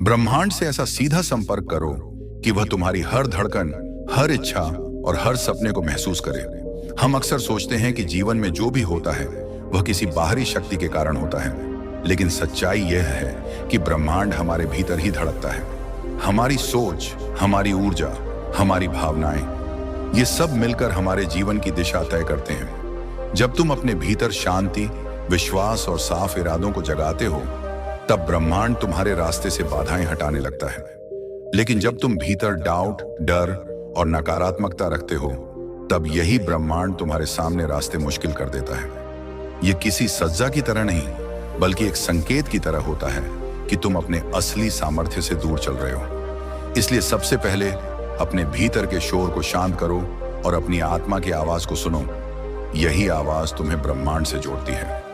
ब्रह्मांड से ऐसा सीधा संपर्क करो कि वह तुम्हारी हर धड़कन, हर इच्छा और हर सपने को महसूस करे। हम अक्सर सोचते हैं कि जीवन में जो भी होता है वह किसी बाहरी शक्ति के कारण होता है, लेकिन सच्चाई यह है कि ब्रह्मांड हमारे भीतर ही धड़कता है। हमारी सोच, हमारी ऊर्जा, हमारी भावनाएं, ये सब मिलकर हमारे जीवन की दिशा तय करते हैं। जब तुम अपने भीतर शांति, विश्वास और साफ इरादों को जगाते हो, तब ब्रह्मांड तुम्हारे रास्ते से बाधाएं हटाने लगता है। लेकिन जब तुम भीतर डाउट, डर और नकारात्मकता रखते हो, तब यही ब्रह्मांड तुम्हारे सामने रास्ते मुश्किल कर देता है। यह किसी सज्जा की तरह नहीं, बल्कि एक संकेत की तरह होता है कि तुम अपने असली सामर्थ्य से दूर चल रहे हो। इसलिए सबसे पहले अपने भीतर के शोर को शांत करो और अपनी आत्मा की आवाज को सुनो। यही आवाज तुम्हें ब्रह्मांड से जोड़ती है।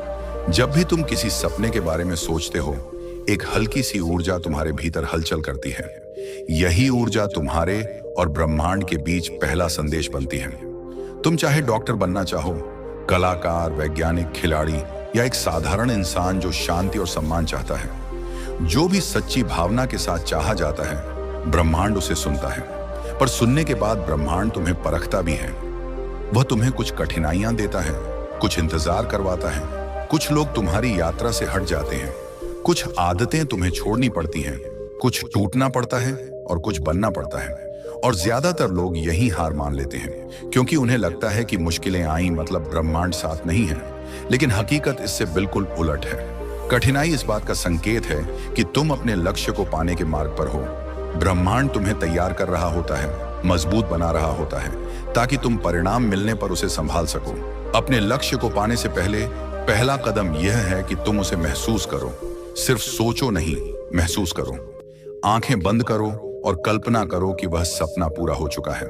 जब भी तुम किसी सपने के बारे में सोचते हो, एक हल्की सी ऊर्जा तुम्हारे भीतर हलचल करती है। यही ऊर्जा तुम्हारे और ब्रह्मांड के बीच पहला संदेश बनती है। तुम चाहे डॉक्टर बनना चाहो, कलाकार, वैज्ञानिक, खिलाड़ी या एक साधारण इंसान जो शांति और सम्मान चाहता है, जो भी सच्ची भावना के साथ चाहा जाता है, ब्रह्मांड उसे सुनता है। पर सुनने के बाद ब्रह्मांड तुम्हें परखता भी है। वह तुम्हें कुछ कठिनाइयां देता है, कुछ इंतजार करवाता है। कुछ लोग तुम्हारी यात्रा से हट जाते हैं, कुछ आदतें तुम्हें छोड़नी पड़ती हैं, कुछ टूटना पड़ता है और कुछ बनना पड़ता है। और ज्यादातर लोग यही हार मान लेते हैं, क्योंकि उन्हें लगता है कि मुश्किलें आई मतलब ब्रह्मांड साथ नहीं है। लेकिन हकीकत इससे बिल्कुल उलट है। कठिनाई इस बात का संकेत है कि तुम अपने लक्ष्य को पाने के मार्ग पर हो। ब्रह्मांड तुम्हें तैयार कर रहा होता है, मजबूत बना रहा होता है, ताकि तुम परिणाम मिलने पर उसे संभाल सको। अपने लक्ष्य को पाने से पहले पहला कदम यह है कि तुम उसे महसूस करो। सिर्फ सोचो नहीं, महसूस करो। आंखें बंद करो और कल्पना करो कि वह सपना पूरा हो चुका है।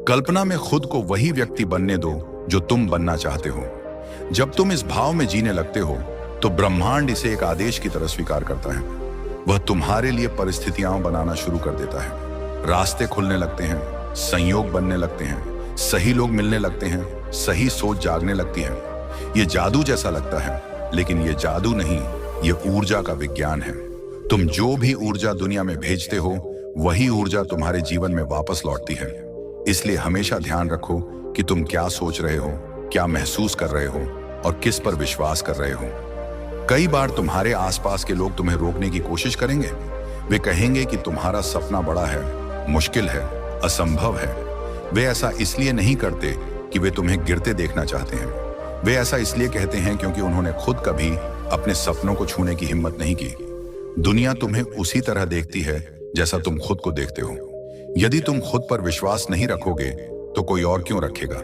कल्पना में खुद को वही व्यक्ति बनने दो जो तुम बनना चाहते हो। जब तुम इस भाव में जीने लगते हो, तो ब्रह्मांड इसे एक आदेश की तरह स्वीकार करता है। वह तुम्हारे लिए परिस्थितियां बनाना शुरू कर देता है। रास्ते खुलने लगते हैं, संयोग बनने लगते हैं, सही लोग मिलने लगते हैं, सही सोच जागने लगती है। ये जादू जैसा लगता है, लेकिन ये जादू नहीं, ये ऊर्जा का विज्ञान है। तुम जो भी ऊर्जा दुनिया में भेजते हो, वही ऊर्जा तुम्हारे जीवन में वापस लौटती है। इसलिए हमेशा ध्यान रखो कि तुम क्या सोच रहे हो, क्या महसूस कर रहे हो और किस पर विश्वास कर रहे हो। कई बार तुम्हारे आसपास के लोग तुम्हें रोकने की कोशिश करेंगे। वे कहेंगे कि तुम्हारा सपना बड़ा है, मुश्किल है, असंभव है। वे ऐसा इसलिए नहीं करते कि वे तुम्हें गिरते देखना चाहते हैं। वे ऐसा इसलिए कहते हैं क्योंकि उन्होंने खुद कभी अपने सपनों को छूने की हिम्मत नहीं की। दुनिया तुम्हें उसी तरह देखती है जैसा तुम खुद को देखते हो। यदि तुम खुद पर विश्वास नहीं रखोगे, तो कोई और क्यों रखेगा?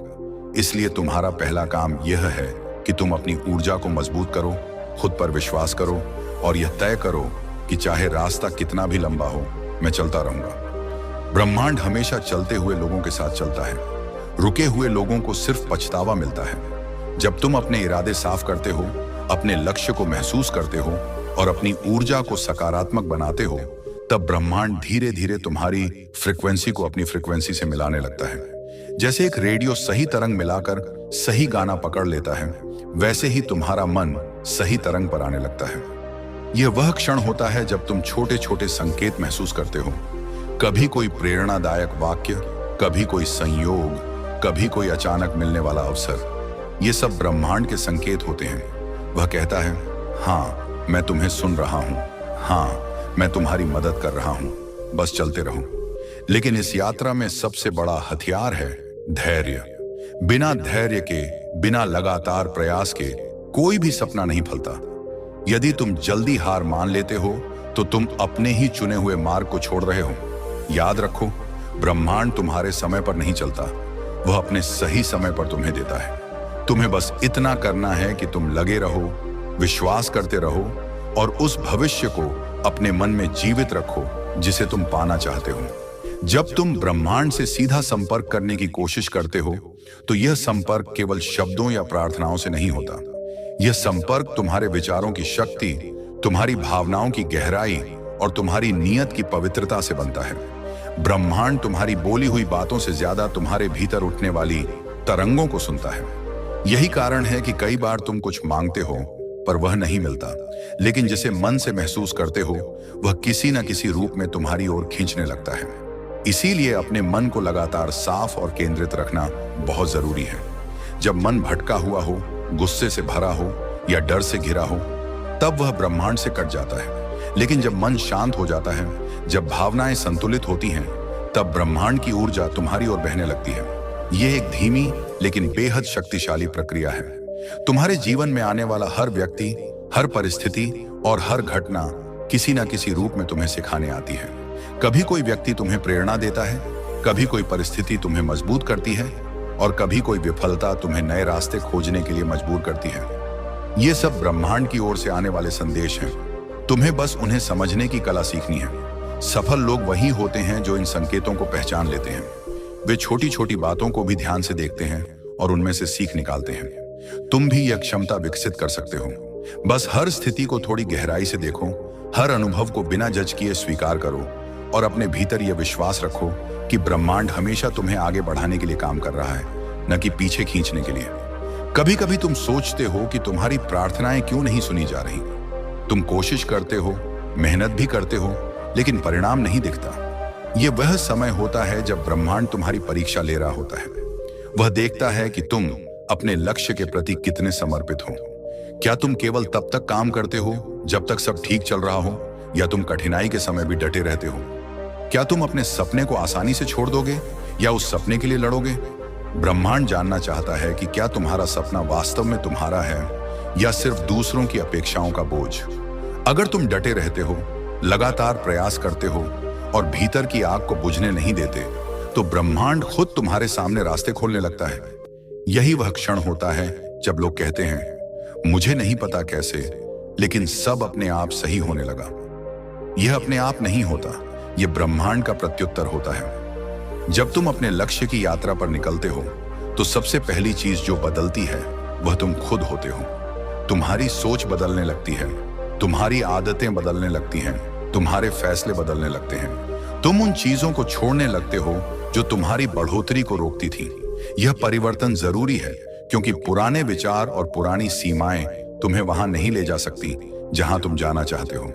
इसलिए तुम्हारा पहला काम यह है कि तुम अपनी ऊर्जा को मजबूत करो, खुद पर विश्वास करो और यह तय करो कि चाहे रास्ता कितना भी लंबा हो, मैं चलता रहूंगा। ब्रह्मांड हमेशा चलते हुए लोगों के साथ चलता है। रुके हुए लोगों को सिर्फ पछतावा मिलता है। जब तुम अपने इरादे साफ करते हो, अपने लक्ष्य को महसूस करते हो और अपनी ऊर्जा को सकारात्मक बनाते हो, तब ब्रह्मांड धीरे धीरे तुम्हारी फ्रीक्वेंसी को अपनी फ्रीक्वेंसी से मिलाने लगता है। जैसे एक रेडियो सही तरंग मिलाकर सही गाना पकड़ लेता है, वैसे ही तुम्हारा मन सही तरंग पर आने लगता है। यह वह क्षण होता है जब तुम छोटे छोटे संकेत महसूस करते हो। कभी कोई प्रेरणादायक वाक्य, कभी कोई संयोग, कभी कोई अचानक मिलने वाला अवसर। ये सब ब्रह्मांड के संकेत होते हैं। वह कहता है, हाँ, मैं तुम्हें सुन रहा हूं, हाँ, मैं तुम्हारी मदद कर रहा हूं, बस चलते रहो। लेकिन इस यात्रा में सबसे बड़ा हथियार है धैर्य। बिना धैर्य के, बिना लगातार प्रयास के कोई भी सपना नहीं फलता। यदि तुम जल्दी हार मान लेते हो, तो तुम अपने ही चुने हुए मार्ग को छोड़ रहे हो। याद रखो, ब्रह्मांड तुम्हारे समय पर नहीं चलता, वह अपने सही समय पर तुम्हें देता है। तुम्हें बस इतना करना है कि तुम लगे रहो, विश्वास करते रहो और उस भविष्य को अपने मन में जीवित रखो जिसे तुम पाना चाहते हो। जब तुम ब्रह्मांड से सीधा संपर्क करने की कोशिश करते हो, तो यह संपर्क केवल शब्दों या प्रार्थनाओं से नहीं होता। यह संपर्क तुम्हारे विचारों की शक्ति, तुम्हारी भावनाओं की गहराई और तुम्हारी नीयत की पवित्रता से बनता है। ब्रह्मांड तुम्हारी बोली हुई बातों से ज्यादा तुम्हारे भीतर उठने वाली तरंगों को सुनता है। यही कारण है कि कई बार तुम कुछ मांगते हो पर वह नहीं मिलता। लेकिन जिसे मन से महसूस करते हो, वह किसी न किसी रूप में तुम्हारी ओर खींचने लगता है। इसीलिए अपने मन को लगातार साफ और केंद्रित रखना बहुत जरूरी है। जब मन भटका हुआ हो, गुस्से से भरा हो या डर से घिरा हो, तब वह ब्रह्मांड से कट जाता है। लेकिन जब मन शांत हो जाता है, जब भावनाएं संतुलित होती हैं, तब ब्रह्मांड की ऊर्जा तुम्हारी ओर बहने लगती है। यह एक धीमी लेकिन बेहद शक्तिशाली प्रक्रिया है। तुम्हारे जीवन में आने वाला हर व्यक्ति, हर परिस्थिति और हर घटना किसी न किसी रूप में तुम्हें सिखाने आती है। कभी कोई व्यक्ति तुम्हें प्रेरणा देता है, कभी कोई परिस्थिति तुम्हें मजबूत करती है और कभी कोई विफलता तुम्हें नए रास्ते खोजने के लिए मजबूर करती है। ये सब ब्रह्मांड की ओर से आने वाले संदेश हैं। तुम्हें बस उन्हें समझने की कला सीखनी है। सफल लोग वही होते हैं जो इन संकेतों को पहचान लेते हैं। वे छोटी छोटी बातों को भी ध्यान से देखते हैं और उनमें से सीख निकालते हैं। तुम भी यह क्षमता विकसित कर सकते हो। बस हर स्थिति को थोड़ी गहराई से देखो, हर अनुभव को बिना जज किए स्वीकार करो और अपने भीतर यह विश्वास रखो कि ब्रह्मांड हमेशा तुम्हें आगे बढ़ाने के लिए काम कर रहा है, न कि पीछे खींचने के लिए। कभी कभी तुम सोचते हो कि तुम्हारी प्रार्थनाएं क्यों नहीं सुनी जा रही। तुम कोशिश करते हो, मेहनत भी करते हो, लेकिन परिणाम नहीं दिखता। यह वह समय होता है जब ब्रह्मांड तुम्हारी परीक्षा ले रहा होता है। वह देखता है कि तुम अपने लक्ष्य के प्रति कितने समर्पित हो। क्या तुम केवल तब तक काम करते हो जब तक सब ठीक चल रहा हो, या तुम कठिनाई के समय भी डटे रहते हो? क्या तुम अपने सपने को आसानी से छोड़ दोगे या उस सपने के लिए लड़ोगे? ब्रह्मांड जानना चाहता है कि क्या तुम्हारा सपना वास्तव में तुम्हारा है या सिर्फ दूसरों की अपेक्षाओं का बोझ। अगर तुम डटे रहते हो, लगातार प्रयास करते हो और भीतर की आग को बुझने नहीं देते, तो ब्रह्मांड खुद तुम्हारे सामने रास्ते खोलने लगता है। यही वह क्षण होता है जब लोग कहते हैं, मुझे नहीं पता कैसे, लेकिन सब अपने आप सही होने लगा। यह अपने आप नहीं होता, यह ब्रह्मांड का प्रत्युत्तर होता है। जब तुम अपने लक्ष्य की यात्रा पर निकलते हो, तो सबसे पहली चीज जो बदलती है वह तुम खुद होते हो। तुम्हारी सोच बदलने लगती है, तुम्हारी आदतें बदलने लगती हैं, तुम्हारे फैसले बदलने लगते हैं। तुम उन चीजों को छोड़ने लगते हो जो तुम्हारी बढ़ोतरी को रोकती थी। यह परिवर्तन जरूरी है, क्योंकि पुराने विचार और पुरानी सीमाएं तुम्हें वहां नहीं ले जा सकती जहां तुम जाना चाहते हो।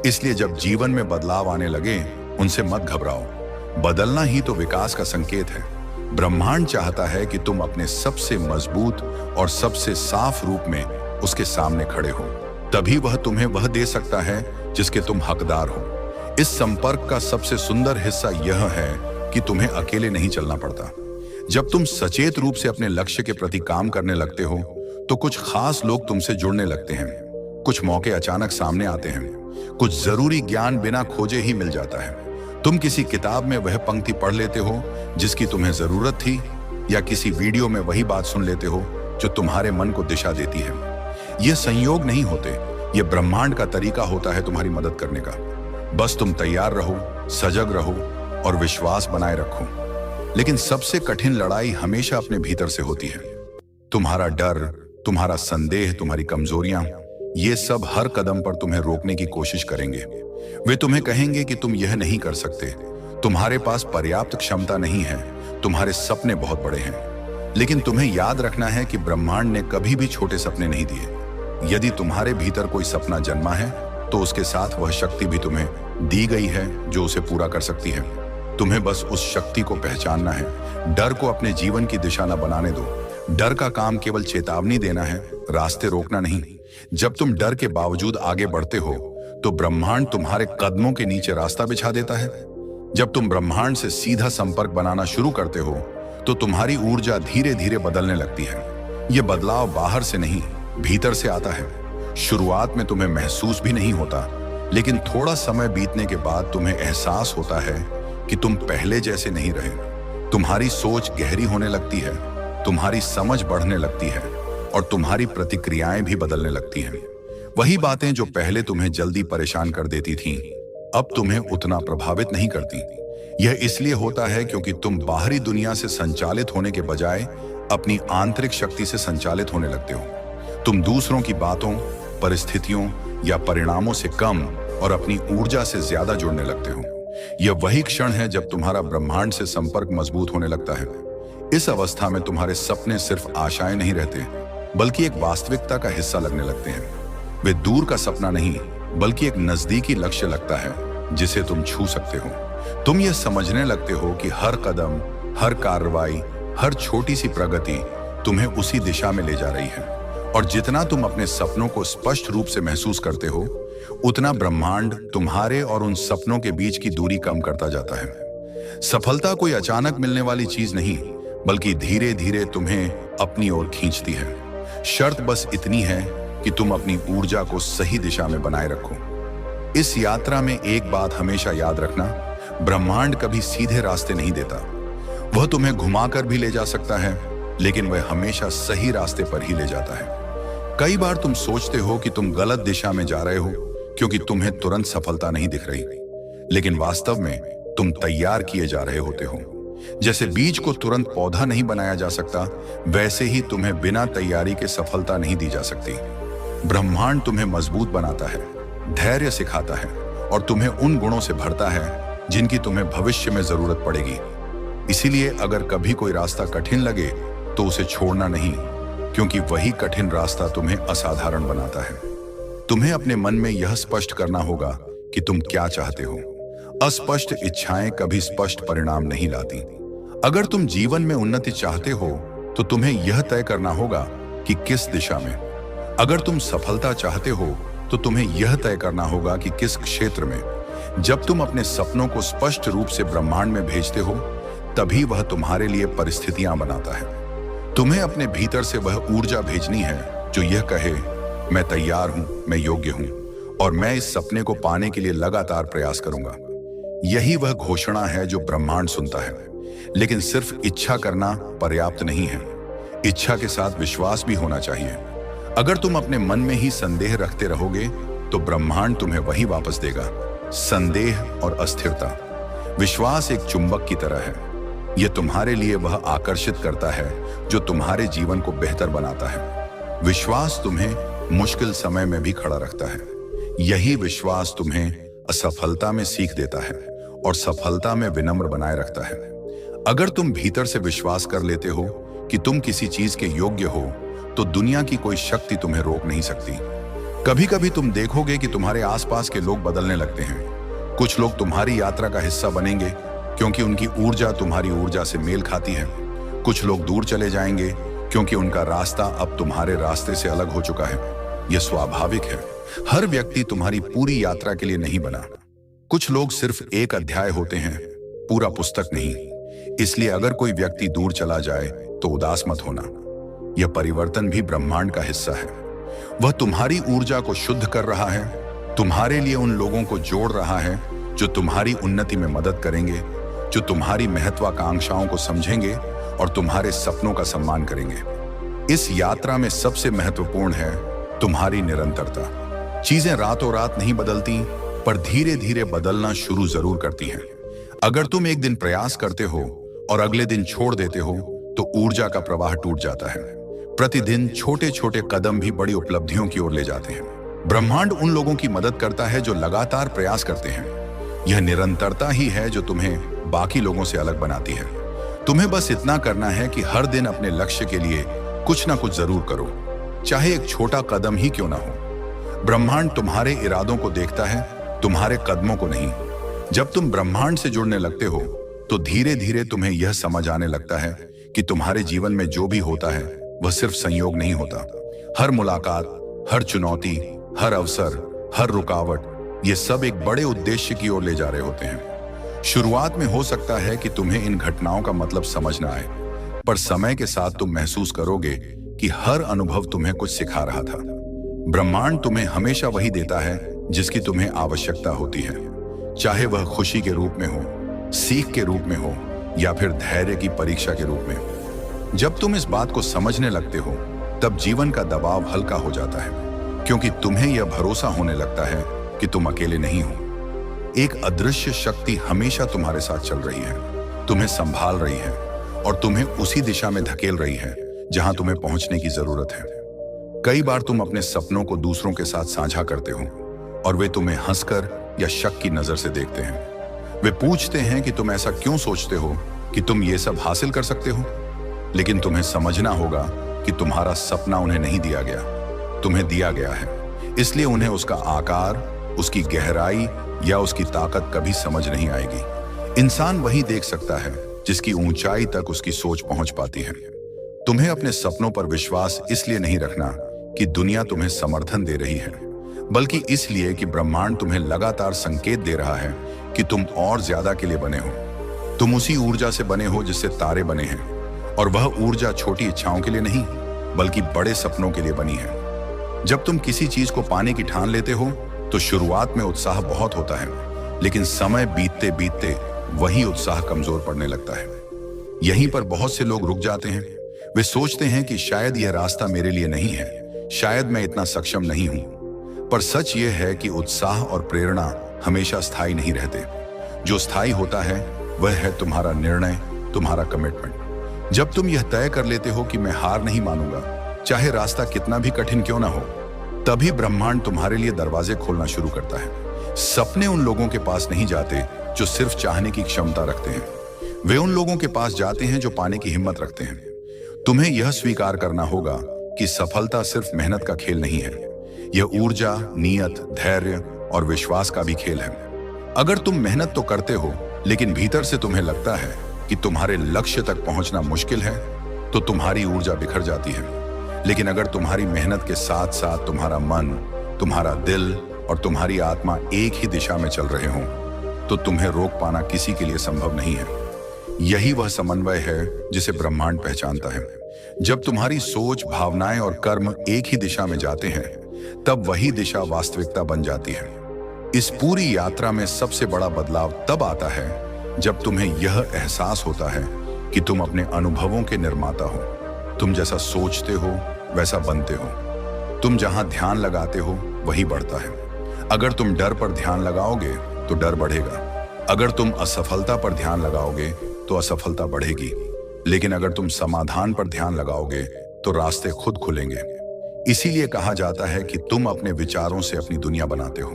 इसलिए जब जीवन में बदलाव आने लगे, उनसे मत घबराओ। बदलना ही तो विकास का संकेत है। ब्रह्मांड चाहता है कि तुम अपने सबसे मजबूत और सबसे साफ रूप में उसके सामने खड़े हो। तभी वह तुम्हें वह दे सकता है जिसके तुम हकदार हो। इस संपर्क का सबसे सुंदर हिस्सा यह है कि तुम्हें अकेले नहीं चलना पड़ता। जब तुम सचेत रूप से अपने लक्ष्य के प्रति काम करने लगते हो, तो कुछ खास लोग तुमसे जुड़ने लगते हैं। कुछ मौके अचानक सामने आते हैं, कुछ जरूरी ज्ञान बिना खोजे ही मिल जाता है। तुम किसी किताब में वह पंक्ति पढ़ लेते हो जिसकी तुम्हें जरूरत थी, या किसी वीडियो में वही बात सुन लेते हो जो तुम्हारे मन को दिशा देती है। ये संयोग नहीं होते, ये ब्रह्मांड का तरीका होता है तुम्हारी मदद करने का। बस तुम तैयार रहो, सजग रहो और विश्वास बनाए रखो। लेकिन सबसे कठिन लड़ाई हमेशा अपने भीतर से होती है। तुम्हारा डर, तुम्हारा संदेह, तुम्हारी कमजोरियां, ये सब हर कदम पर तुम्हें रोकने की कोशिश करेंगे। वे तुम्हें कहेंगे कि तुम यह नहीं कर सकते, तुम्हारे पास पर्याप्त क्षमता नहीं है, तुम्हारे सपने बहुत बड़े हैं। लेकिन तुम्हें याद रखना है कि ब्रह्मांड ने कभी भी छोटे सपने नहीं दिए। यदि तुम्हारे भीतर कोई सपना जन्मा है, तो उसके साथ वह शक्ति भी तुम्हें दी गई है जो उसे पूरा कर सकती है। तुम्हें बस उस शक्ति को पहचानना है। डर को अपने जीवन की दिशा न बनाने दो। डर का काम केवल चेतावनी देना है, रास्ते रोकना नहीं। जब तुम डर के बावजूद आगे बढ़ते हो, तो ब्रह्मांड तुम्हारे कदमों के नीचे रास्ता बिछा देता है। जब तुम ब्रह्मांड से सीधा संपर्क बनाना शुरू करते हो, तो तुम्हारी ऊर्जा धीरे धीरे बदलने लगती है। यह बदलाव बाहर से नहीं, भीतर से आता है। शुरुआत में तुम्हें महसूस भी नहीं होता, लेकिन थोड़ा समय बीतने के बाद तुम्हें एहसास होता है कि तुम पहले जैसे नहीं रहे। तुम्हारी सोच गहरी होने लगती है, तुम्हारी समझ बढ़ने लगती है और तुम्हारी प्रतिक्रियाएं भी बदलने लगती हैं। वही बातें जो पहले तुम्हें जल्दी परेशान कर देती थीं, अब तुम्हें उतना प्रभावित नहीं करती। यह इसलिए होता है क्योंकि तुम बाहरी दुनिया से संचालित होने के बजाय अपनी आंतरिक शक्ति से संचालित होने लगते हो। तुम दूसरों की बातों, परिस्थितियों या परिणामों से कम और अपनी ऊर्जा से ज्यादा जुड़ने लगते हो। यह वही क्षण है जब तुम्हारा ब्रह्मांड से संपर्क मजबूत होने लगता है। इस अवस्था में तुम्हारे सपने सिर्फ आशाएं नहीं रहते, बल्कि एक वास्तविकता का हिस्सा लगने लगते हैं। वे दूर का सपना नहीं, बल्कि एक नजदीकी लक्ष्य लगता है जिसे तुम छू सकते हो। तुम ये समझने लगते हो कि हर कदम, हर कार्रवाई, हर छोटी सी प्रगति तुम्हें उसी दिशा में ले जा रही है। और जितना तुम अपने सपनों को स्पष्ट रूप से महसूस करते हो, उतना ब्रह्मांड तुम्हारे और उन सपनों के बीच की दूरी कम करता जाता है। सफलता कोई अचानक मिलने वाली चीज नहीं, बल्कि धीरे धीरे तुम्हें अपनी ओर खींचती है। शर्त बस इतनी है कि तुम अपनी ऊर्जा को सही दिशा में बनाए रखो। इस यात्रा में एक बात हमेशा याद रखना, ब्रह्मांड कभी सीधे रास्ते नहीं देता। वह तुम्हें घुमाकर भी ले जा सकता है, लेकिन वह हमेशा सही रास्ते पर ही ले जाता है। कई बार तुम सोचते हो कि तुम गलत दिशा में जा रहे हो क्योंकि तुम्हें तुरंत सफलता नहीं दिख रही, लेकिन वास्तव में तुम तैयार किए जा रहे होते हो। जैसे बीज को तुरंत पौधा नहीं बनाया जा सकता, वैसे ही तुम्हें बिना तैयारी के सफलता नहीं दी जा सकती। ब्रह्मांड तुम्हें मजबूत बनाता है, धैर्य सिखाता है और तुम्हें उन गुणों से भरता है जिनकी तुम्हें भविष्य में जरूरत पड़ेगी। इसीलिए अगर कभी कोई रास्ता कठिन लगे तो उसे छोड़ना नहीं, क्योंकि वही कठिन रास्ता तुम्हें असाधारण बनाता है। तुम्हें अपने मन में यह स्पष्ट करना होगा कि तुम क्या चाहते हो। अस्पष्ट इच्छाएं कभी स्पष्ट परिणाम नहीं लाती। अगर तुम जीवन में उन्नति चाहते हो तो तुम्हें यह तय करना होगा कि किस दिशा में। अगर तुम सफलता चाहते हो तो तुम्हें यह तय करना होगा कि किस क्षेत्र में। जब तुम अपने सपनों को स्पष्ट रूप से ब्रह्मांड में भेजते हो, तभी वह तुम्हारे लिए परिस्थितियां बनाता है। तुम्हें अपने भीतर से वह ऊर्जा भेजनी है जो यह कहे, मैं तैयार हूं, मैं योग्य हूं और मैं इस सपने को पाने के लिए लगातार प्रयास करूंगा। यही वह घोषणा है जो ब्रह्मांड सुनता है। लेकिन सिर्फ इच्छा करना पर्याप्त नहीं है, इच्छा के साथ विश्वास भी होना चाहिए। अगर तुम अपने मन में ही संदेह रखते रहोगे तो ब्रह्मांड तुम्हें वही वापस देगा, संदेह और अस्थिरता। विश्वास एक चुंबक की तरह है, यह तुम्हारे लिए वह आकर्षित करता है जो तुम्हारे जीवन को बेहतर बनाता है। विश्वास तुम्हें मुश्किल समय में भी खड़ा रखता है। यही विश्वास तुम्हें असफलता में सीख देता है और सफलता में विनम्र बनाए रखता है। अगर तुम भीतर से विश्वास कर लेते हो कि तुम किसी चीज के योग्य हो, तो दुनिया की कोई शक्ति तुम्हें रोक नहीं सकती। कभी कभी तुम देखोगे कि तुम्हारे आसपास के लोग बदलने लगते हैं। कुछ लोग तुम्हारी यात्रा का हिस्सा बनेंगे क्योंकि उनकी ऊर्जा तुम्हारी ऊर्जा से मेल खाती है। कुछ लोग दूर चले जाएंगे क्योंकि उनका रास्ता अब तुम्हारे रास्ते से अलग हो चुका है। यह स्वाभाविक है। हर व्यक्ति तुम्हारी पूरी यात्रा के लिए नहीं बना। कुछ लोग सिर्फ एक अध्याय होते हैं, पूरा पुस्तक नहीं। इसलिए अगर कोई व्यक्ति दूर चला जाए तो उदास मत होना। यह परिवर्तन भी ब्रह्मांड का हिस्सा है। वह तुम्हारी ऊर्जा को शुद्ध कर रहा है, तुम्हारे लिए उन लोगों को जोड़ रहा है जो तुम्हारी उन्नति में मदद करेंगे, जो तुम्हारी महत्वाकांक्षाओं को समझेंगे और तुम्हारे सपनों का सम्मान करेंगे। इस यात्रा में सबसे महत्वपूर्ण है तुम्हारी निरंतरता। चीजें रातों रात नहीं बदलती, पर धीरे धीरे बदलना शुरू जरूर करती हैं। अगर तुम एक दिन प्रयास करते हो और अगले दिन छोड़ देते हो, तो ऊर्जा का प्रवाह टूट जाता है। प्रतिदिन छोटे छोटे कदम भी बड़ी उपलब्धियों की ओर ले जाते हैं। ब्रह्मांड उन लोगों की मदद करता है जो लगातार प्रयास करते हैं। यह निरंतरता ही है जो तुम्हें बाकी लोगों से अलग बनाती है। तुम्हें बस इतना करना है कि हर दिन अपने लक्ष्य के लिए कुछ ना कुछ जरूर करो, चाहे एक छोटा कदम ही क्यों ना हो। ब्रह्मांड तुम्हारे इरादों को देखता है, तुम्हारे कदमों को नहीं। जब तुम ब्रह्मांड से जुड़ने लगते हो तो धीरे धीरे तुम्हें यह समझ आने लगता है कि तुम्हारे जीवन में जो भी होता है वह सिर्फ संयोग नहीं होता। हर मुलाकात, हर चुनौती, हर अवसर, हर रुकावट, ये सब एक बड़े उद्देश्य की ओर ले जा रहे होते हैं। शुरुआत में हो सकता है कि तुम्हें इन घटनाओं का मतलब समझ ना आए, पर समय के साथ तुम महसूस करोगे कि हर अनुभव तुम्हें कुछ सिखा रहा था। ब्रह्मांड तुम्हें हमेशा वही देता है जिसकी तुम्हें आवश्यकता होती है, चाहे वह खुशी के रूप में हो, सीख के रूप में हो या फिर धैर्य की परीक्षा के रूप में। जब तुम इस बात को समझने लगते हो, तब जीवन का दबाव हल्का हो जाता है, क्योंकि तुम्हें यह भरोसा होने लगता है कि तुम अकेले नहीं हो। एक अदृश्य शक्ति हमेशा तुम्हारे साथ चल रही है, तुम्हें संभाल रही है और तुम्हें उसी दिशा में धकेल रही है जहां तुम्हें पहुंचने की जरूरत है। कई बार तुम अपने सपनों को दूसरों के साथ साझा करते हो और वे तुम्हें हंसकर या शक की नजर से देखते हैं। वे पूछते हैं कि तुम ऐसा क्यों सोचते हो कि तुम ये सब हासिल कर सकते हो। लेकिन तुम्हें समझना होगा कि तुम्हारा सपना उन्हें नहीं दिया गया, तुम्हें दिया गया है। इसलिए उन्हें उसका आकार, उसकी गहराई या उसकी ताकत कभी समझ नहीं आएगी। इंसान वही देख सकता है जिसकी ऊंचाई तक उसकी सोच पहुंच पाती है। तुम्हें अपने सपनों पर विश्वास इसलिए नहीं रखना कि दुनिया तुम्हें समर्थन दे रही है, बल्कि इसलिए कि ब्रह्मांड तुम्हें लगातार संकेत दे रहा है कि तुम और ज्यादा के लिए बने हो। तुम उसी ऊर्जा से बने हो जिससे तारे बने हैं, और वह ऊर्जा छोटी इच्छाओं के लिए नहीं बल्कि बड़े सपनों के लिए बनी है। जब तुम किसी चीज को पाने की ठान लेते हो तो शुरुआत में उत्साह बहुत होता है, लेकिन समय बीतते बीतते वही उत्साह कमजोर पड़ने लगता है। यहीं पर बहुत से लोग रुक जाते हैं। वे सोचते हैं कि शायद यह रास्ता मेरे लिए नहीं है, शायद मैं इतना सक्षम नहीं हूं। पर सच यह है कि उत्साह और प्रेरणा हमेशा स्थायी नहीं रहते। जो स्थायी होता है वह है तुम्हारा निर्णय, तुम्हारा कमिटमेंट। जब तुम यह तय कर लेते हो कि मैं हार नहीं मानूंगा, चाहे रास्ता कितना भी कठिन क्यों ना हो, तभी ब्रह्मांड तुम्हारे लिए दरवाजे खोलना शुरू करता है। सपने उन लोगों के पास नहीं जाते जो सिर्फ चाहने की क्षमता रखते हैं, वे उन लोगों के पास जाते हैं जो पाने की हिम्मत रखते हैं। तुम्हें यह स्वीकार करना होगा कि सफलता सिर्फ मेहनत का खेल नहीं है, यह ऊर्जा, नियत, धैर्य और विश्वास का भी खेल है। अगर तुम मेहनत तो करते हो लेकिन भीतर से तुम्हें लगता है कि तुम्हारे लक्ष्य तक पहुंचना मुश्किल है, तो तुम्हारी ऊर्जा बिखर जाती है। लेकिन अगर तुम्हारी मेहनत के साथ साथ तुम्हारा मन, तुम्हारा दिल और तुम्हारी आत्मा एक ही दिशा में चल रहे हों, तो तुम्हें रोक पाना किसी के लिए संभव नहीं है। यही वह समन्वय है जिसे ब्रह्मांड पहचानता है। जब तुम्हारी सोच, भावनाएं और कर्म एक ही दिशा में जाते हैं, तब वही दिशा वास्तविकता बन जाती है। इस पूरी यात्रा में सबसे बड़ा बदलाव तब आता है जब तुम्हें यह एहसास होता है कि तुम अपने अनुभवों के निर्माता हो। तुम जैसा सोचते हो वैसा बनते हो। तुम जहां ध्यान लगाते हो वही बढ़ता है। अगर तुम डर पर ध्यान लगाओगे तो डर बढ़ेगा। अगर तुम असफलता पर ध्यान लगाओगे तो असफलता बढ़ेगी। लेकिन अगर तुम समाधान पर ध्यान लगाओगे तो रास्ते खुद खुलेंगे। इसीलिए कहा जाता है कि तुम अपने विचारों से अपनी दुनिया बनाते हो।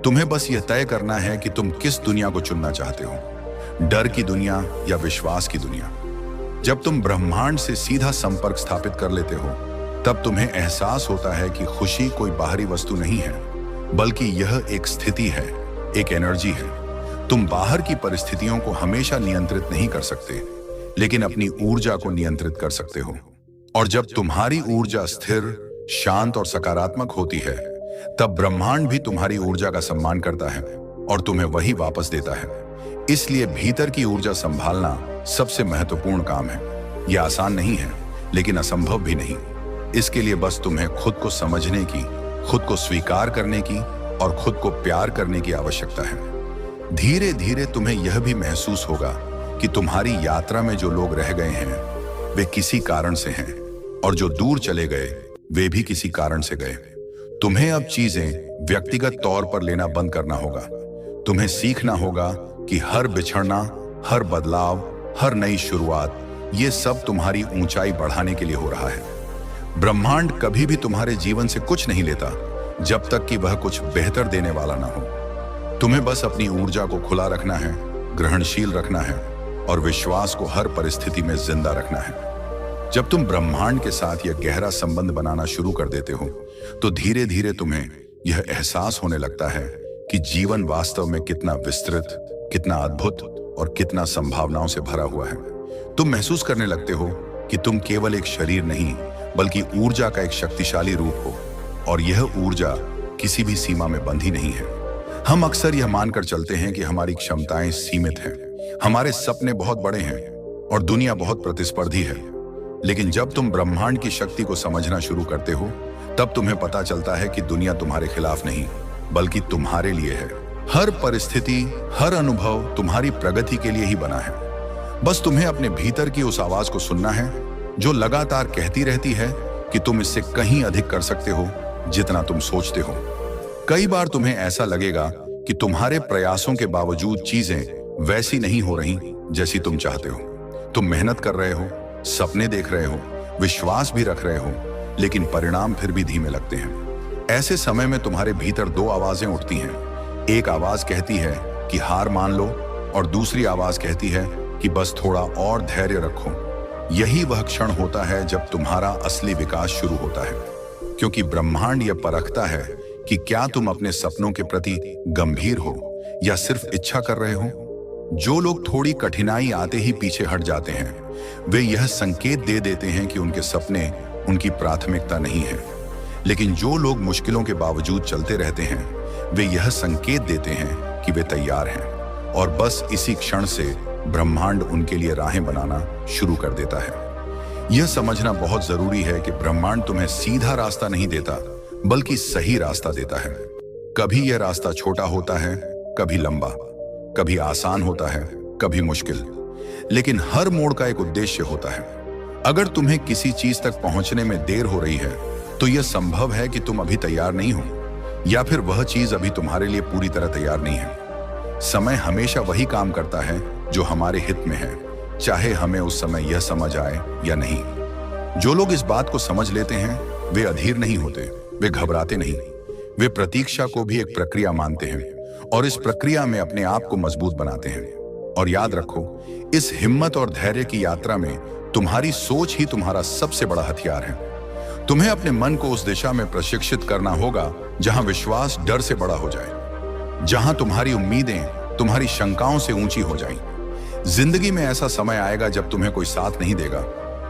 तुम्हें बस यह तय करना है कि तुम किस दुनिया को चुनना चाहते हो, डर की दुनिया या विश्वास की दुनिया। जब तुम ब्रह्मांड से सीधा संपर्क स्थापित कर लेते हो, तब तुम्हें एहसास होता है कि खुशी कोई बाहरी वस्तु नहीं है, बल्कि यह एक स्थिति है, एक एनर्जी है। तुम बाहर की परिस्थितियों को हमेशा नियंत्रित नहीं कर सकते, लेकिन अपनी ऊर्जा को नियंत्रित कर सकते हो। और जब तुम्हारी ऊर्जा स्थिर, शांत और सकारात्मक होती है, तब ब्रह्मांड भी तुम्हारी ऊर्जा का सम्मान करता है और तुम्हें वही वापस देता है। इसलिए भीतर की ऊर्जा संभालना सबसे महत्वपूर्ण काम है। यह आसान नहीं है, लेकिन असंभव भी नहीं। इसके लिए बस तुम्हें खुद को समझने की, खुद को स्वीकार करने की और खुद को प्यार करने की आवश्यकता है। धीरे धीरे तुम्हें यह भी महसूस होगा कि तुम्हारी यात्रा में जो लोग रह गए हैं वे किसी कारण से हैं, और जो दूर चले गए वे भी किसी कारण से गए। तुम्हें अब चीजें व्यक्तिगत तौर पर लेना बंद करना होगा। तुम्हें सीखना होगा कि हर बिछड़ना, हर बदलाव, हर नई शुरुआत, ये सब तुम्हारी ऊंचाई बढ़ाने के लिए हो रहा है। ब्रह्मांड कभी भी तुम्हारे जीवन से कुछ नहीं लेता जब तक कि वह कुछ बेहतर देने वाला ना हो। तुम्हें बस अपनी ऊर्जा को खुला रखना है, ग्रहणशील रखना है और विश्वास को हर परिस्थिति में जिंदा रखना है। जब तुम ब्रह्मांड के साथ यह गहरा संबंध बनाना शुरू कर देते हो, तो धीरे धीरे तुम्हें यह एहसास होने लगता है कि जीवन वास्तव में कितना विस्तृत, कितना अद्भुत और कितना संभावनाओं से भरा हुआ है। तुम महसूस करने लगते हो कि तुम केवल एक शरीर नहीं, बल्कि ऊर्जा का एक शक्तिशाली रूप हो, और यह ऊर्जा किसी भी सीमा में बंधी नहीं है। हम अक्सर यह मानकर चलते हैं कि हमारी क्षमताएं सीमित हैं, हमारे सपने बहुत बड़े हैं और दुनिया बहुत प्रतिस्पर्धी है। लेकिन जब तुम ब्रह्मांड की शक्ति को समझना शुरू करते हो, तब तुम्हें पता चलता है कि दुनिया तुम्हारे खिलाफ नहीं, बल्कि तुम्हारे लिए है। हर परिस्थिति, हर अनुभव तुम्हारी प्रगति के लिए ही बना है। बस तुम्हें अपने भीतर की उस आवाज को सुनना है जो लगातार कहती रहती है कि तुम इससे कहीं अधिक कर सकते हो जितना तुम सोचते हो। कई बार तुम्हें ऐसा लगेगा कि तुम्हारे प्रयासों के बावजूद चीजें वैसी नहीं हो रही जैसी तुम चाहते हो। तुम मेहनत कर रहे हो, सपने देख रहे हो, विश्वास भी रख रहे हो, लेकिन परिणाम फिर भी धीमे लगते हैं। ऐसे समय में तुम्हारे भीतर दो आवाजें उठती हैं। एक आवाज कहती है कि हार मान लो, और दूसरी आवाज कहती है कि बस थोड़ा और धैर्य रखो। यही वह क्षण होता है जब तुम्हारा असली विकास शुरू होता है, क्योंकि ब्रह्मांड यह परखता है कि क्या तुम अपने सपनों के प्रति गंभीर हो या सिर्फ इच्छा कर रहे हो। जो लोग थोड़ी कठिनाई आते ही पीछे हट जाते हैं वे यह संकेत दे देते हैं कि उनके सपने उनकी प्राथमिकता नहीं है। लेकिन जो लोग मुश्किलों के बावजूद चलते रहते हैं वे यह संकेत देते हैं कि वे तैयार हैं, और बस इसी क्षण से ब्रह्मांड उनके लिए राहें बनाना शुरू कर देता है। यह समझना बहुत जरूरी है कि ब्रह्मांड तुम्हें सीधा रास्ता नहीं देता बल्कि सही रास्ता देता है। कभी यह रास्ता छोटा होता है, कभी लंबा, कभी आसान होता है, कभी मुश्किल, लेकिन हर मोड़ का एक उद्देश्य होता है। अगर तुम्हें किसी चीज तक पहुंचने में देर हो रही है तो यह संभव है कि तुम अभी तैयार नहीं हो, या फिर वह चीज अभी तुम्हारे लिए पूरी तरह तैयार नहीं है। समय हमेशा वही काम करता है जो हमारे हित में है, चाहे हमें उस समय यह समझ आए या नहीं। जो लोग इस बात को समझ लेते हैं वे अधीर नहीं होते, वे घबराते नहीं, वे प्रतीक्षा को भी एक प्रक्रिया मानते हैं और इस प्रक्रिया में अपने आप को मजबूत बनाते हैं। और याद रखो, इस हिम्मत और धैर्य की यात्रा में तुम्हारी सोच ही तुम्हारा सबसे बड़ा हथियार है। तुम्हें अपने मन को उस दिशा में प्रशिक्षित करना होगा जहां विश्वास डर से बड़ा हो जाए, जहां तुम्हारी उम्मीदें तुम्हारी शंकाओं से ऊंची हो जाएं। जिंदगी में ऐसा समय आएगा जब तुम्हें कोई साथ नहीं देगा,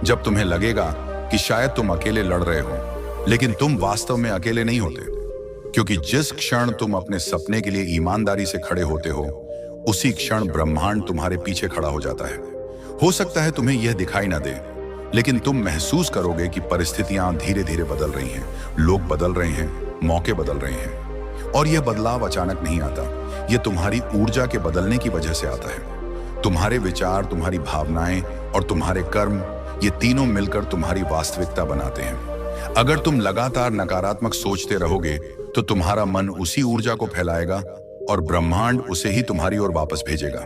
जब तुम्हें लगेगा कि शायद तुम अकेले लड़ रहे हो, लेकिन तुम वास्तव में अकेले नहीं होते, क्योंकि जिस क्षण तुम अपने सपने के लिए ईमानदारी से खड़े होते हो उसी क्षण ब्रह्मांड तुम्हारे पीछे खड़ा हो जाता है। हो सकता है तुम्हें यह दिखाई ना दे, लेकिन तुम महसूस करोगे कि परिस्थितियां धीरे धीरे बदल रही हैं, लोग बदल रहे हैं, मौके बदल रहे हैं। और यह बदलाव अचानक नहीं आता, यह तुम्हारी ऊर्जा के बदलने की वजह से आता है। तुम्हारे विचार, तुम्हारी भावनाएं और तुम्हारे कर्म, ये तीनों मिलकर तुम्हारी वास्तविकता बनाते हैं। अगर तुम लगातार नकारात्मक सोचते रहोगे तो तुम्हारा मन उसी ऊर्जा को फैलाएगा और ब्रह्मांड उसे ही तुम्हारी ओर वापस भेजेगा।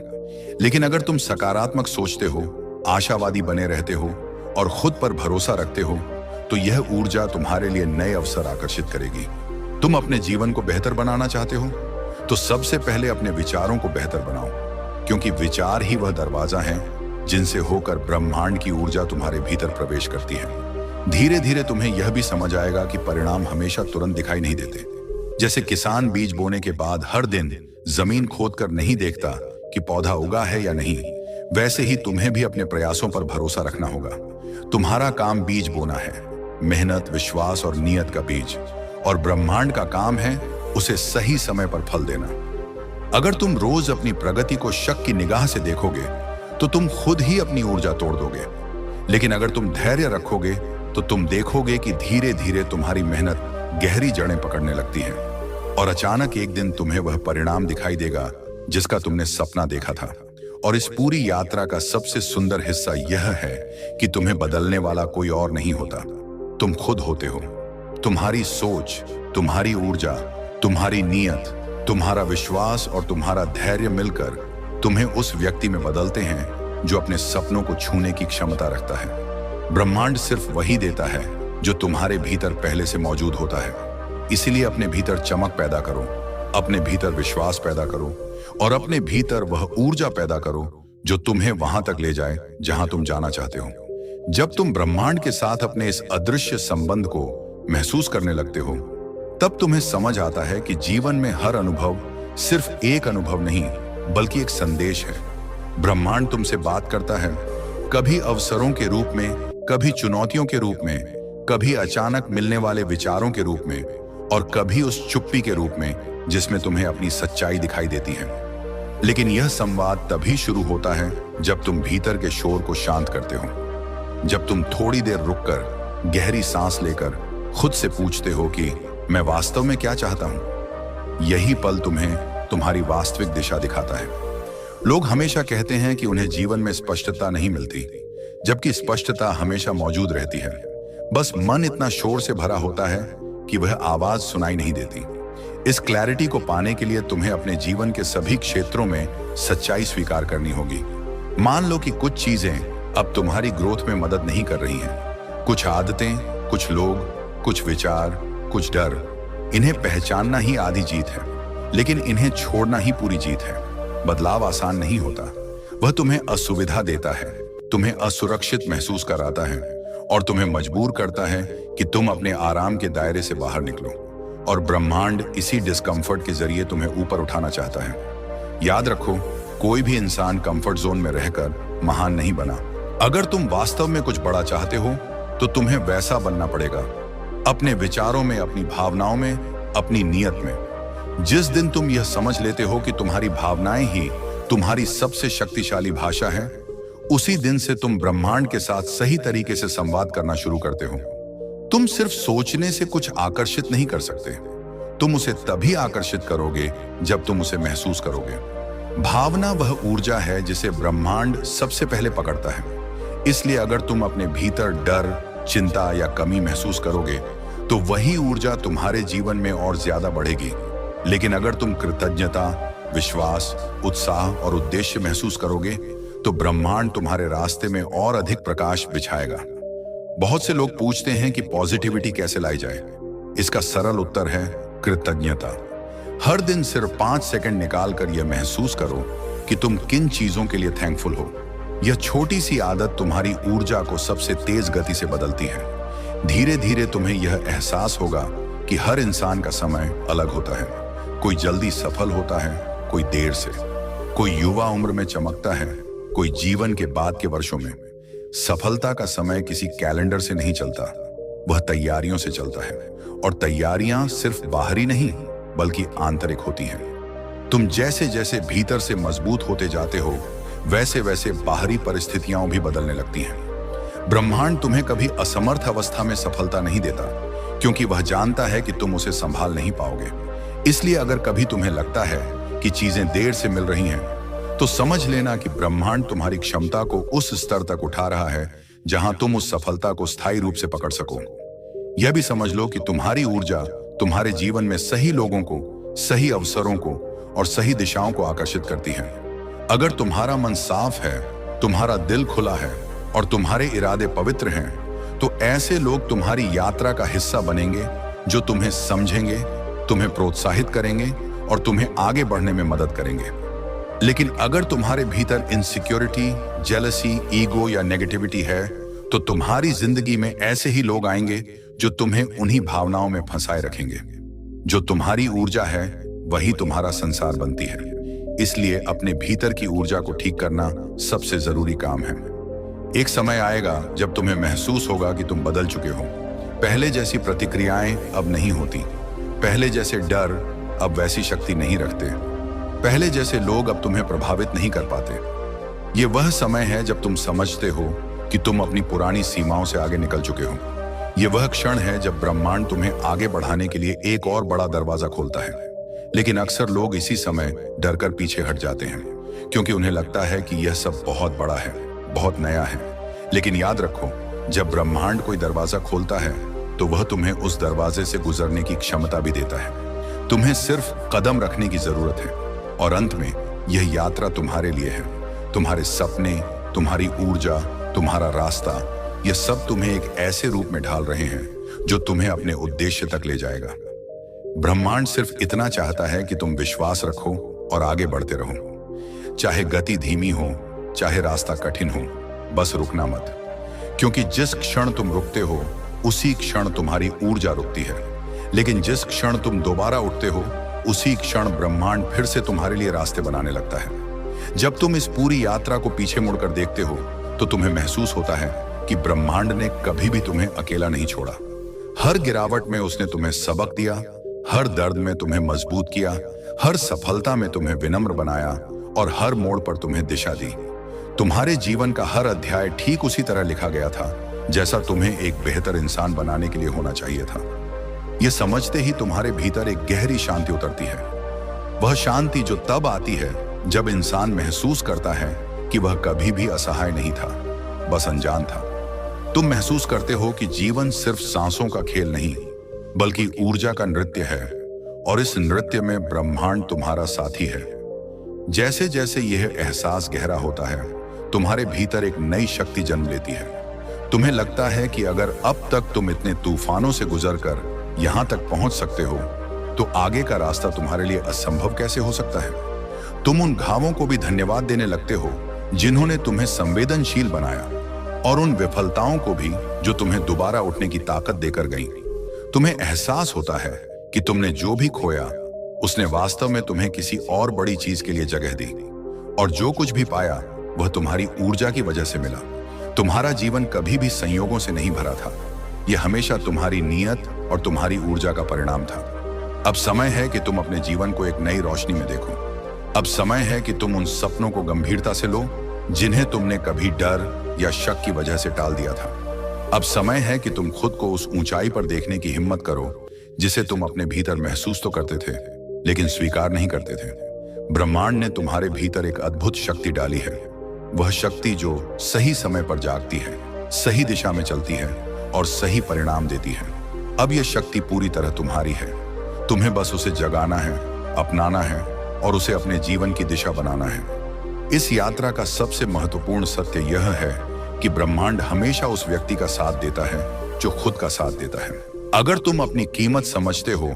लेकिन अगर तुम सकारात्मक सोचते हो, आशावादी बने रहते हो और खुद पर भरोसा रखते हो तो यह ऊर्जा तुम्हारे लिए नए अवसर आकर्षित करेगी। तुम अपने जीवन को बेहतर बनाना चाहते हो तो सबसे पहले अपने विचारों को बेहतर बनाओ, क्योंकि विचार ही वह दरवाजा है जिनसे होकर ब्रह्मांड की ऊर्जा तुम्हारे भीतर प्रवेश करती है। धीरे धीरे तुम्हें यह भी समझ आएगा कि परिणाम हमेशा तुरंत दिखाई नहीं देते। जैसे किसान बीज बोने के बाद हर दिन जमीन खोदकर नहीं देखता कि पौधा उगा है या नहीं, वैसे ही तुम्हें भी अपने प्रयासों पर भरोसा रखना होगा। तुम्हारा काम बीज बोना है, मेहनत, विश्वास और नियत का बीज, और ब्रह्मांड का काम है उसे सही समय पर फल देना। अगर तुम रोज अपनी प्रगति को शक की निगाह से देखोगे तो तुम खुद ही अपनी ऊर्जा तोड़ दोगे, लेकिन अगर तुम धैर्य रखोगे तो तुम देखोगे कि धीरे धीरे तुम्हारी मेहनत गहरी जड़ें पकड़ने लगती है और अचानक एक दिन तुम्हें वह परिणाम दिखाई देगा जिसका तुमने सपना देखा था। और इस पूरी यात्रा का सबसे सुंदर हिस्सा यह है कि तुम्हें बदलने वाला कोई और नहीं होता, तुम खुद होते हो। तुम्हारी सोच, तुम्हारी ऊर्जा, तुम्हारी नियत, तुम्हारा विश्वास और तुम्हारा धैर्य मिलकर तुम्हें उस व्यक्ति में बदलते हैं जो अपने सपनों को छूने की क्षमता रखता है। ब्रह्मांड सिर्फ वही देता है जो तुम्हारे भीतर पहले से मौजूद होता है। इसीलिए अपने भीतर चमक पैदा करो, अपने भीतर विश्वास पैदा करो और अपने भीतर वह ऊर्जा पैदा करो जो तुम्हें वहां तक ले जाए जहां तुम जाना चाहते हो। जब तुम ब्रह्मांड के साथ अपने इस अदृश्य संबंध को महसूस करने लगते हो तब तुम्हें समझ आता है कि जीवन में हर अनुभव सिर्फ एक अनुभव नहीं बल्कि एक संदेश है। ब्रह्मांड तुमसे बात करता है, कभी अवसरों के रूप में, कभी चुनौतियों के रूप में, कभी अचानक मिलने वाले विचारों के रूप में और कभी उस चुप्पी के रूप में जिसमें तुम्हें अपनी सच्चाई दिखाई देती है। लेकिन यह संवाद तभी शुरू होता है जब तुम भीतर के शोर को शांत करते हो, जब तुम थोड़ी देर रुककर गहरी सांस लेकर खुद से पूछते हो कि मैं वास्तव में क्या चाहता हूं। यही पल तुम्हें तुम्हारी वास्तविक दिशा दिखाता है। लोग हमेशा कहते हैं कि उन्हें जीवन में स्पष्टता नहीं मिलती, जबकि स्पष्टता हमेशा मौजूद रहती है। बस मन इतना शोर से भरा होता है कि वह आवाज सुनाई नहीं देती। इस क्लैरिटी को पाने के लिए तुम्हें अपने जीवन के सभी क्षेत्रों में सच्चाई स्वीकार करनी होगी। मान लो कि कुछ चीजें अब तुम्हारी ग्रोथ में मदद नहीं कर रही हैं। कुछ आदतें, कुछ लोग, कुछ विचार, कुछ डर, इन्हें पहचानना ही आधी जीत है, लेकिन इन्हें छोड़ना ही पूरी जीत है। बदलाव आसान नहीं होता, वह तुम्हें असुविधा देता है, तुम्हें असुरक्षित महसूस कराता है और तुम्हें मजबूर करता है कि तुम अपने आराम के दायरे से बाहर निकलो। और ब्रह्मांड इसी डिस्कम्फर्ट के जरिए तुम्हें ऊपर उठाना चाहता है। याद रखो, कोई भी इंसान कंफर्ट जोन में रहकर महान नहीं बना। अगर तुम वास्तव में कुछ बड़ा चाहते हो तो तुम्हें वैसा बनना पड़ेगा, अपने विचारों में, अपनी भावनाओं में, अपनी नीयत में। जिस दिन तुम यह समझ लेते हो कि तुम्हारी भावनाएं ही तुम्हारी सबसे शक्तिशाली भाषा है, उसी दिन से तुम ब्रह्मांड के साथ सही तरीके से संवाद करना शुरू करते हो। तुम सिर्फ सोचने से कुछ आकर्षित नहीं कर सकते, तुम उसे तभी आकर्षित करोगे जब तुम उसे महसूस करोगे। भावना वह ऊर्जा है जिसे ब्रह्मांड सबसे पहले पकड़ता है। इसलिए अगर तुम अपने भीतर डर, चिंता या कमी महसूस करोगे तो वही ऊर्जा तुम्हारे जीवन में और ज्यादा बढ़ेगी। लेकिन अगर तुम कृतज्ञता, विश्वास, उत्साह और उद्देश्य महसूस करोगे तो ब्रह्मांड तुम्हारे रास्ते में और अधिक प्रकाश बिछाएगा। बहुत से लोग पूछते हैं कि पॉजिटिविटी कैसे लाई जाए। इसका सरल उत्तर है कृतज्ञता। हर दिन सिर्फ 5 सेकंड निकालकर यह महसूस करो कि तुम किन चीजों के लिए थैंकफुल हो। यह छोटी सी आदत तुम्हारी ऊर्जा को सबसे तेज गति से बदलती है। धीरे धीरे तुम्हें यह एहसास होगा कि हर इंसान का समय अलग होता है। कोई जल्दी सफल होता है, कोई देर से, कोई युवा उम्र में चमकता है, कोई जीवन के बाद के वर्षों में। सफलता का समय किसी कैलेंडर से नहीं चलता, वह तैयारियों से चलता है। और तैयारियां सिर्फ बाहरी नहीं बल्कि आंतरिक होती हैं। तुम जैसे जैसे भीतर से मजबूत होते जाते हो, वैसे वैसे बाहरी परिस्थितियां भी बदलने लगती हैं। ब्रह्मांड तुम्हें कभी असमर्थ अवस्था में सफलता नहीं देता, क्योंकि वह जानता है कि तुम उसे संभाल नहीं पाओगे। इसलिए अगर कभी तुम्हें लगता है कि चीजें देर से मिल रही हैं, तो समझ लेना कि ब्रह्मांड तुम्हारी क्षमता को उस स्तर तक उठा रहा है जहां तुम उस सफलता को स्थायी रूप से पकड़ सको। यह भी समझ लो कि तुम्हारी ऊर्जा तुम्हारे जीवन में सही लोगों को, सही अवसरों को और सही दिशाओं को आकर्षित करती है। अगर तुम्हारा मन साफ है, तुम्हारा दिल खुला है और तुम्हारे इरादे पवित्र हैं, तो ऐसे लोग तुम्हारी यात्रा का हिस्सा बनेंगे जो तुम्हें समझेंगे, तुम्हें प्रोत्साहित करेंगे और तुम्हें आगे बढ़ने में मदद करेंगे। लेकिन अगर तुम्हारे भीतर इनसिक्योरिटी, जेलसी, ईगो या नेगेटिविटी है, तो तुम्हारी जिंदगी में ऐसे ही लोग आएंगे जो तुम्हें उन्हीं भावनाओं में फंसाए रखेंगे। जो तुम्हारी ऊर्जा है वही तुम्हारा संसार बनती है। इसलिए अपने भीतर की ऊर्जा को ठीक करना सबसे जरूरी काम है। एक समय आएगा जब तुम्हें महसूस होगा कि तुम बदल चुके हो। पहले जैसी प्रतिक्रियाएं अब नहीं होती, पहले जैसे डर अब वैसी शक्ति नहीं रखते, पहले जैसे लोग अब तुम्हें प्रभावित नहीं कर पाते। ये वह समय है जब तुम समझते हो कि तुम अपनी पुरानी सीमाओं से आगे निकल चुके हो। ये वह क्षण है जब ब्रह्मांड तुम्हें आगे बढ़ाने के लिए एक और बड़ा दरवाजा खोलता है। लेकिन अक्सर लोग इसी समय डरकर पीछे हट जाते हैं, क्योंकि उन्हें लगता है कि यह सब बहुत बड़ा है, बहुत नया है। लेकिन याद रखो, जब ब्रह्मांड कोई दरवाजा खोलता है तो वह तुम्हें उस दरवाजे से गुजरने की क्षमता भी देता है। तुम्हें सिर्फ कदम रखने की जरूरत है और अंत में यह यात्रा तुम्हारे लिए है। तुम्हारे सपने, तुम्हारी ऊर्जा, तुम्हारा रास्ता, यह सब तुम्हें एक ऐसे रूप में ढाल रहे हैं जो तुम्हें अपने उद्देश्य तक ले जाएगा। ब्रह्मांड सिर्फ इतना चाहता है कि तुम विश्वास रखो और आगे बढ़ते रहो। चाहे गति धीमी हो, चाहे रास्ता कठिन हो, बस रुकना मत। क्योंकि जिस क्षण तुम रुकते हो उसी क्षण तुम्हारी ऊर्जा रुकती है। लेकिन जिस क्षण तुम दोबारा उठते हो उसी क्षण ब्रह्मांड फिर से तुम्हारे लिए रास्ते बनाने लगता है। जब तुम इस पूरी यात्रा को पीछे मुड़कर देखते हो तो तुम्हें महसूस होता है कि ब्रह्मांड ने कभी भी तुम्हें अकेला नहीं छोड़ा। हर गिरावट में उसने तुम्हें सबक दिया, हर दर्द में तुम्हें मजबूत किया, हर सफलता में तुम्हें विनम्र बनाया और हर मोड़ पर तुम्हें दिशा दी। तुम्हारे जीवन का हर अध्याय ठीक उसी तरह लिखा गया था जैसा तुम्हें एक बेहतर इंसान बनाने के लिए होना चाहिए था। यह समझते ही तुम्हारे भीतर एक गहरी शांति उतरती है। वह शांति जो तब आती है जब इंसान महसूस करता है कि वह कभी भी असहाय नहीं था, बस अनजान था। तुम महसूस करते हो कि जीवन सिर्फ सांसों का खेल नहीं बल्कि ऊर्जा का नृत्य है और इस नृत्य में ब्रह्मांड तुम्हारा साथी है। जैसे जैसे यह एहसास गहरा होता है, तुम्हारे भीतर एक नई शक्ति जन्म लेती है। तुम्हें लगता है कि अगर अब तक तुम इतने तूफानों से गुजरकर यहां तक पहुंच सकते हो, तो आगे का रास्ता तुम्हारे लिए असंभव कैसे हो सकता है। तुम उन घावों को भी धन्यवाद देने लगते हो जिन्होंने तुम्हें संवेदनशील बनाया, और उन विफलताओं को भी जो तुम्हें दोबारा उठने की ताकत देकर गईं। तुम्हें एहसास होता है कि तुमने जो भी खोया उसने वास्तव में तुम्हें किसी और बड़ी चीज के लिए जगह दी, और जो कुछ भी पाया वह तुम्हारी ऊर्जा की वजह से मिला। तुम्हारा जीवन कभी भी संयोगों से नहीं भरा था, यह हमेशा तुम्हारी नीयत और तुम्हारी ऊर्जा का परिणाम था। अब समय है कि तुम अपने जीवन को एक नई रोशनी में देखो। अब समय है कि तुम उन सपनों को गंभीरता से लो जिन्हें तुमने कभी डर या शक की वजह से टाल दिया था। अब समय है कि तुम खुद को उस ऊंचाई पर देखने की हिम्मत करो जिसे तुम अपने भीतर महसूस तो करते थे लेकिन स्वीकार नहीं करते थे। ब्रह्मांड ने तुम्हारे भीतर एक अद्भुत शक्ति डाली है, वह शक्ति जो सही समय पर जागती है, सही दिशा में चलती है और सही परिणाम देती है। अब यह शक्ति पूरी तरह तुम्हारी है, तुम्हें बस उसे जगाना है, अपनाना है और उसे अपने जीवन की दिशा बनाना है। इस यात्रा का सबसे महत्वपूर्ण सत्य यह है कि ब्रह्मांड हमेशा उस व्यक्ति का साथ देता है जो खुद का साथ देता है। अगर तुम अपनी कीमत समझते हो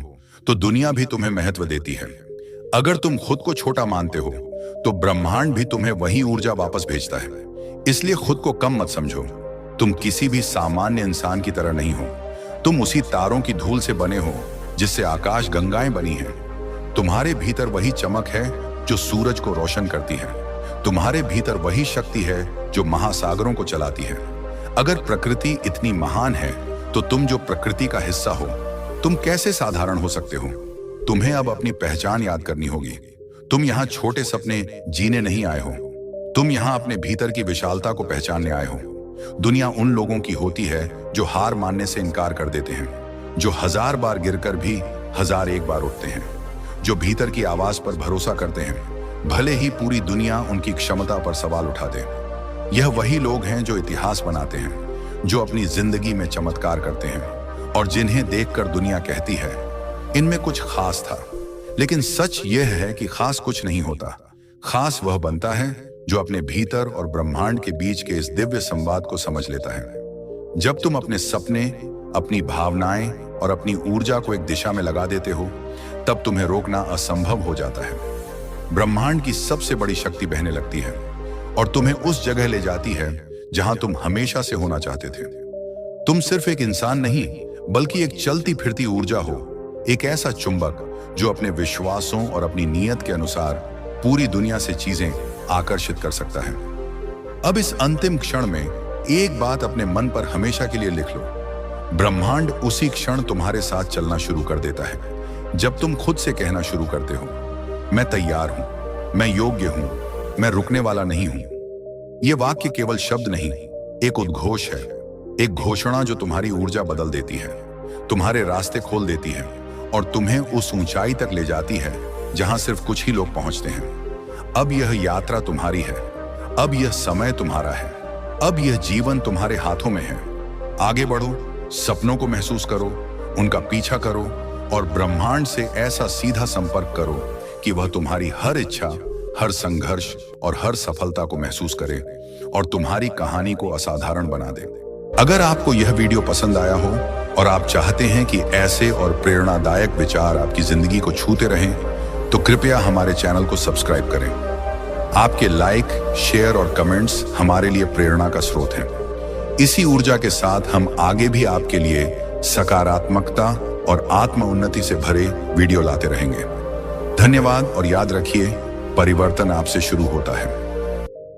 तो दुनिया भी तुम्हें महत्व देती है। अगर तुम खुद को छोटा मानते हो तो ब्रह्मांड भी तुम्हें वही ऊर्जा वापस भेजता है। इसलिए खुद को कम मत समझो। तुम किसी भी सामान्य इंसान की तरह नहीं हो। तुम उसी तारों की धूल से बने हो जिससे आकाश गंगाएं बनी हैं। तुम्हारे भीतर वही चमक है जो सूरज को रोशन करती है। तुम्हारे भीतर वही शक्ति है जो महासागरों को चलाती है। अगर प्रकृति इतनी महान है तो तुम जो प्रकृति का हिस्सा हो, तुम कैसे साधारण हो सकते हो? तुम्हें अब अपनी पहचान याद करनी होगी। तुम यहाँ छोटे सपने जीने नहीं आए हो, तुम यहाँ अपने भीतर की विशालता को पहचानने आए हो। दुनिया उन लोगों की होती है जो हार मानने से इनकार कर देते हैं, जो 1000 बार गिरकर भी 1001 बार उठते हैं, जो भीतर की आवाज पर भरोसा करते हैं भले ही पूरी दुनिया उनकी क्षमता पर सवाल उठा दे। यह वही लोग हैं जो इतिहास बनाते हैं, जो अपनी जिंदगी में चमत्कार करते हैं और जिन्हें देखकर दुनिया कहती है इनमें कुछ खास था। लेकिन सच यह है कि खास कुछ नहीं होता। खास वह बनता है जो अपने भीतर और ब्रह्मांड के बीच के इस दिव्य संवाद को समझ लेता है। जब तुम अपने सपने, अपनी भावनाएं और अपनी ऊर्जा को एक दिशा में लगा देते हो, तब तुम्हें रोकना असंभव हो जाता है। ब्रह्मांड की सबसे बड़ी शक्ति बहने लगती है और तुम्हें उस जगह ले जाती है जहां तुम हमेशा से होना चाहते थे। तुम सिर्फ एक इंसान नहीं बल्कि एक चलती फिरती ऊर्जा हो, एक ऐसा चुंबक जो अपने विश्वासों और अपनी नीयत के अनुसार पूरी दुनिया से चीजें आकर्षित कर सकता है। अब इस अंतिम क्षण में एक बात अपने मन पर हमेशा के लिए लिख लो। ब्रह्मांड उसी क्षण तुम्हारे साथ चलना शुरू कर देता है जब तुम खुद से कहना शुरू करते हो, मैं तैयार हूं, मैं योग्य हूं, मैं रुकने वाला नहीं हूं। यह वाक्य केवल शब्द नहीं, एक उद्घोष है, एक घोषणा जो तुम्हारी ऊर्जा बदल देती है, तुम्हारे रास्ते खोल देती है और तुम्हें उस ऊंचाई तक ले जाती है जहां सिर्फ कुछ ही लोग पहुंचते हैं। अब यह यात्रा तुम्हारी है, अब यह समय तुम्हारा है, अब यह जीवन तुम्हारे हाथों में है। आगे बढ़ो, सपनों को महसूस करो, उनका पीछा करो और ब्रह्मांड से ऐसा सीधा संपर्क करो कि वह तुम्हारी हर इच्छा, हर संघर्ष और हर सफलता को महसूस करे और तुम्हारी कहानी को असाधारण बना दे। अगर आपको यह वीडियो पसंद आया हो और आप चाहते हैं कि ऐसे और प्रेरणादायक विचार आपकी जिंदगी को छूते रहें, तो कृपया हमारे चैनल को सब्सक्राइब करें। आपके लाइक, शेयर और कमेंट्स हमारे लिए प्रेरणा का स्रोत हैं। इसी ऊर्जा के साथ हम आगे भी आपके लिए सकारात्मकता और आत्म उन्नति से भरे वीडियो लाते रहेंगे। धन्यवाद और याद रखिए, परिवर्तन आपसे शुरू होता है।